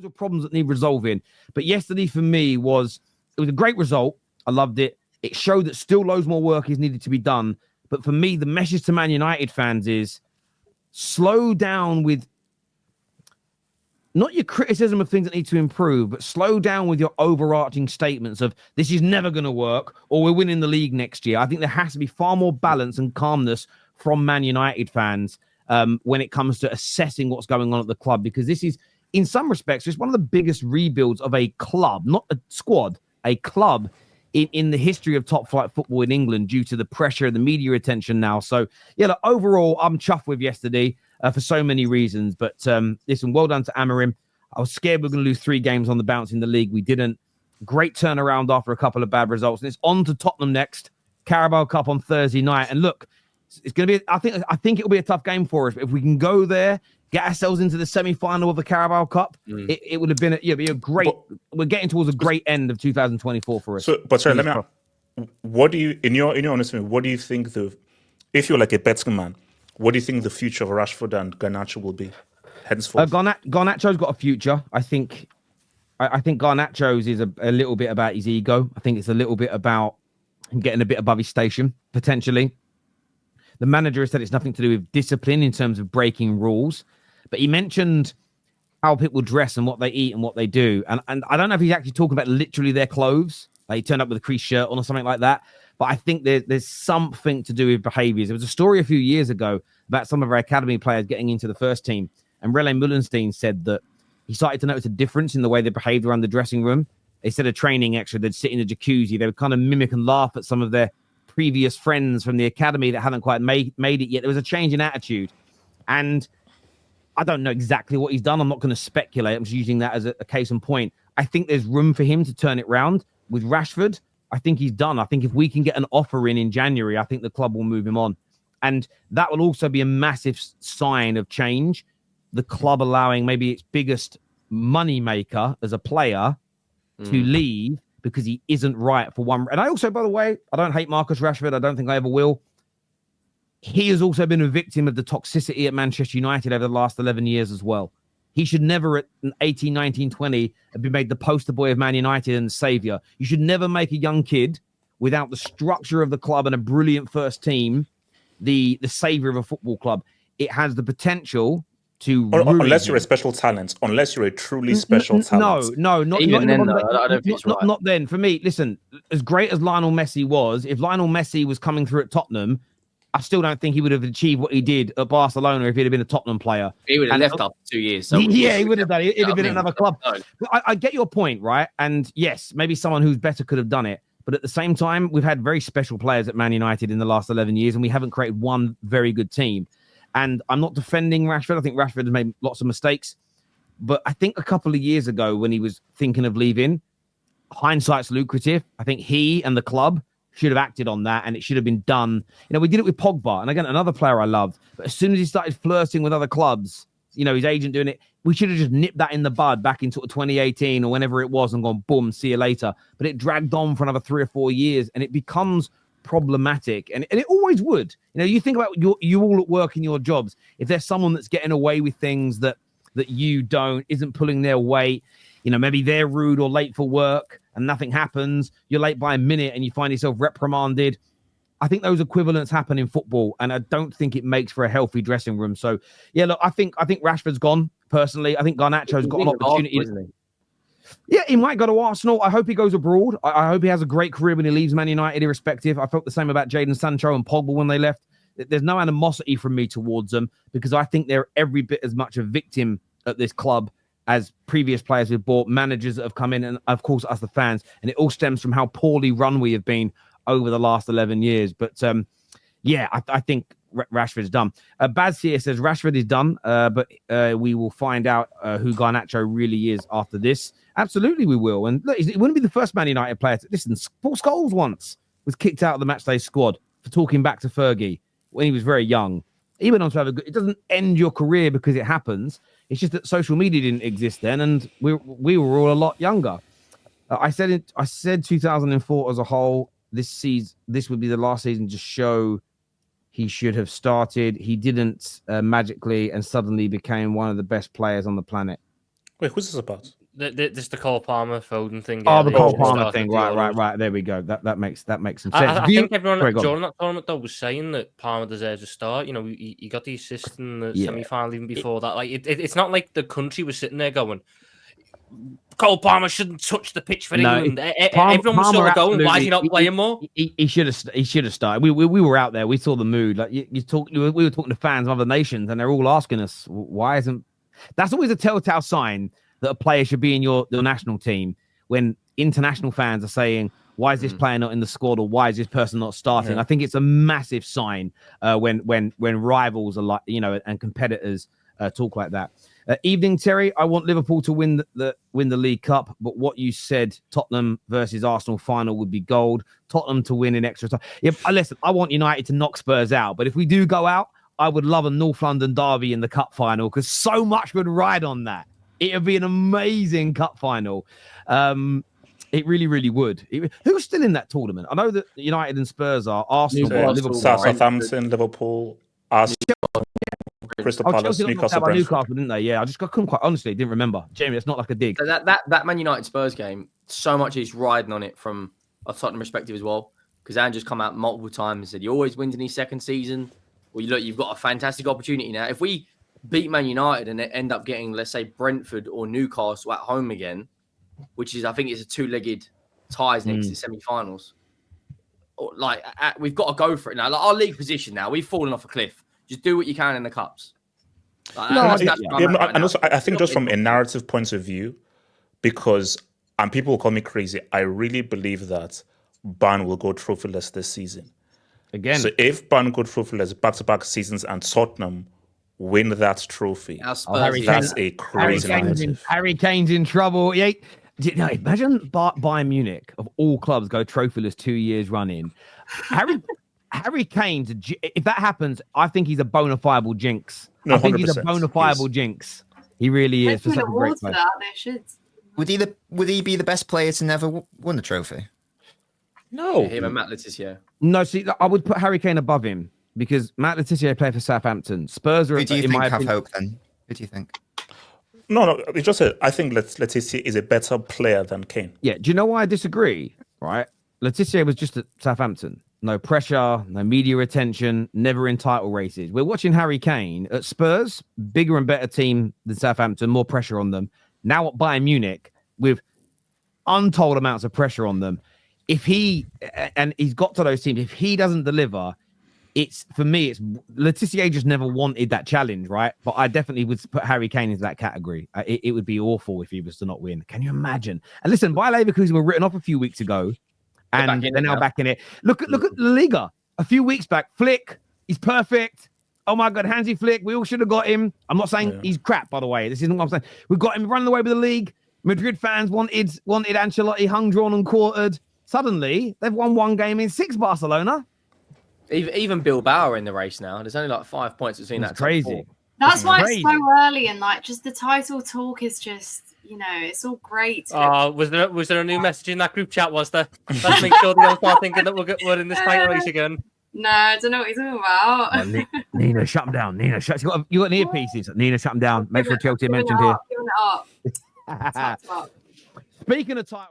those are problems that need resolving. But yesterday for me it was a great result. I loved it. It showed that still loads more work is needed to be done. But for me, the message to Man United fans is slow down with not your criticism of things that need to improve, but slow down with your overarching statements of this is never going to work or we're winning the league next year. I think there has to be far more balance and calmness from Man United fans when it comes to assessing what's going on at the club, because this is, in some respects, it's one of the biggest rebuilds of a club, not a squad, a club in the history of top flight football in England due to the pressure, the media attention now. So, yeah, look, overall, I'm chuffed with yesterday for so many reasons. But listen, well done to Amorim. I was scared we were going to lose 3 games on the bounce in the league. We didn't. Great turnaround after a couple of bad results. And it's on to Tottenham next. Carabao Cup on Thursday night. And look, it's going to be, I think it'll be a tough game for us. But if we can go there, get ourselves into the semi-final of the Carabao Cup, it would have been be a great. We're getting towards a great end of 2024 for us. Sorry, let me ask, what do you, in your honest opinion, what do you think if you're like a betting man, what do you think the future of Rashford and Garnacho will be henceforth? Garnacho's got a future. I think Garnacho's is a little bit about his ego. I think it's a little bit about him getting a bit above his station potentially. The manager has said it's nothing to do with discipline in terms of breaking rules. But he mentioned how people dress and what they eat and what they do. And I don't know if he's actually talking about literally their clothes. Like he turned up with a creased shirt on or something like that. But I think there's something to do with behaviours. There was a story a few years ago about some of our academy players getting into the first team. And Rele Mullenstein said that he started to notice a difference in the way they behaved around the dressing room. Instead of training extra, they'd sit in the jacuzzi. They would kind of mimic and laugh at some of their previous friends from the academy that haven't quite made it yet. There was a change in attitude. And I don't know exactly what he's done. I'm not going to speculate. I'm just using that as a case in point. I think there's room for him to turn it round. With Rashford, I think he's done. I think if we can get an offer in January, I think the club will move him on. And that will also be a massive sign of change. The club allowing maybe its biggest money maker as a player to leave because he isn't right for one. And I also, by the way, I don't hate Marcus Rashford. I don't think I ever will. He has also been a victim of the toxicity at Manchester United over the last 11 years as well. He should never at 18, 19, 20 have been made the poster boy of Man United and the saviour. You should never make a young kid without the structure of the club and a brilliant first team the saviour of a football club. It has the potential to unless you're a special talent, unless you're a truly special talent. No, not even then. I don't think it's right. Not then. For me, listen, as great as Lionel Messi was, if Lionel Messi was coming through at Tottenham, I still don't think he would have achieved what he did at Barcelona if he'd have been a Tottenham player. He would have left after 2 years. So he would have done it. It'd have been another club. I get your point, right? And yes, maybe someone who's better could have done it. But at the same time, we've had very special players at Man United in the last 11 years, and we haven't created one very good team. And I'm not defending Rashford. I think Rashford has made lots of mistakes. But I think a couple of years ago when he was thinking of leaving, hindsight's lucrative. I think he and the club should have acted on that, and it should have been done. You know, we did it with Pogba, and again, another player I loved. But as soon as he started flirting with other clubs, you know, his agent doing it, we should have just nipped that in the bud back in sort of 2018 or whenever it was and gone, boom, see you later. But it dragged on for another 3 or 4 years, and it becomes problematic, and it always would. You know, you think about you all at work in your jobs. If there's someone that's getting away with things that you don't, isn't pulling their weight, you know, maybe they're rude or late for work and nothing happens, you're late by a minute and you find yourself reprimanded. I think those equivalents happen in football, and I don't think it makes for a healthy dressing room. So yeah, look, I think Rashford's gone personally. I think Garnacho's got an opportunity. Yeah, he might go to Arsenal. I hope he goes abroad. I hope he has a great career when he leaves Man United, irrespective. I felt the same about Jadon Sancho and Pogba when they left. There's no animosity from me towards them because I think they're every bit as much a victim at this club as previous players we've bought, managers that have come in, and of course us, the fans. And it all stems from how poorly run we have been over the last 11 years. But yeah, I think Rashford's done. Baz here says Rashford is done, but we will find out who Garnacho really is after this. Absolutely, we will. And look, it wouldn't be the first Man United player to listen. Paul Scholes once was kicked out of the matchday squad for talking back to Fergie when he was very young. He went on to have a good. It doesn't end your career because it happens. It's just that social media didn't exist then, and we were all a lot younger. I said 2004 as a whole. This would be the last season to show he should have started. He didn't magically and suddenly became one of the best players on the planet. Wait, who's this about? This the Cole Palmer Foden thing. Oh, the Cole they Palmer started thing. the Euros. Right. There we go. That makes some sense. I think everyone Sorry, go on. during that tournament though was saying that Palmer deserves a start. You know, he got the assist in the semi-final even before that. Like it's not like the country was sitting there going, Cole Palmer shouldn't touch the pitch for England. Everyone was sort of going, why is he not playing more? He should have started. We were out there. We saw the mood. Like we were talking to fans of other nations, and they're all asking us, why isn't? That's always a telltale sign that a player should be in your national team when international fans are saying, why is this player not in the squad, or why is this person not starting? I think it's a massive sign when rivals are like, and competitors talk like that. Evening, Terry. I want Liverpool to win the League Cup, but what you said, Tottenham versus Arsenal final would be gold. Tottenham to win in extra time. Yeah, listen, I want United to knock Spurs out, but if we do go out, I would love a North London derby in the cup final because so much would ride on that. It would be an amazing cup final. It really, really would. Who's still in that tournament? I know that United and Spurs are. Arsenal, Liverpool, Southampton, Liverpool, Arsenal, Crystal Palace, Newcastle, didn't they? Yeah, I couldn't quite honestly didn't remember. Jamie, it's not like a dig. So that Man United Spurs game, so much is riding on it from a Tottenham perspective as well. Because Andrew's come out multiple times and said he always wins in his second season. Well, look, you've got a fantastic opportunity now. If we beat Man United and end up getting, let's say, Brentford or Newcastle at home again, which is, I think, it's a two-legged ties next to semi-finals. We've got to go for it now. Like our league position now, we've fallen off a cliff. Just do what you can in the cups. I think just from a narrative point of view, because people will call me crazy, I really believe that Bayern will go trophyless this season. Again, so if Bayern go trophyless back-to-back seasons and Tottenham win that trophy, that's a crazy narrative. Harry Kane's in trouble. Yeah. Imagine Bayern Munich, of all clubs, go trophyless 2 years running. Harry Kane, if that happens, I think he's a bona fide jinx. No, I think he's 100%. a bona fide jinx. He really is. For such a great player. They should. Would he be the best player to never win a trophy? No. Him and Matt Le Tissier. No, see, I would put Harry Kane above him because Matt Le Tissier played for Southampton. Spurs are. Who do you think have hope then? Who do you think? No. It's just I think Le Tissier is a better player than Kane. Yeah. Do you know why I disagree? Right. Le Tissier was just at Southampton. No pressure, no media attention, never in title races. We're watching Harry Kane at Spurs, bigger and better team than Southampton, more pressure on them. Now at Bayern Munich, with untold amounts of pressure on them. If he's got to those teams, if he doesn't deliver, for me, Le Tissier just never wanted that challenge, right? But I definitely would put Harry Kane into that category. It would be awful if he was to not win. Can you imagine? And listen, Bayer Leverkusen were written off a few weeks ago. And they're now back in it. Look at La Liga. A few weeks back, Flick, he's perfect. Oh my God, Hansi Flick, we all should have got him. I'm not saying he's crap, by the way. This isn't what I'm saying. We've got him running away with the league. Madrid fans wanted Ancelotti hung, drawn, and quartered. Suddenly, they've won one game in 6, Barcelona. Even Bilbao are in the race now. There's only like 5 points between that. Crazy. That's why it's so early, and just the title talk is just, it's all great. Was there a new message in that group chat? Was there? Let's make sure they don't start thinking that we're in this title race again. No, I don't know what you're talking about. Nina, shut him down. Nina, you got an earpieces. Nina, shut him down. Make sure Chelsea mentioned here. Giving it up. Speaking of title.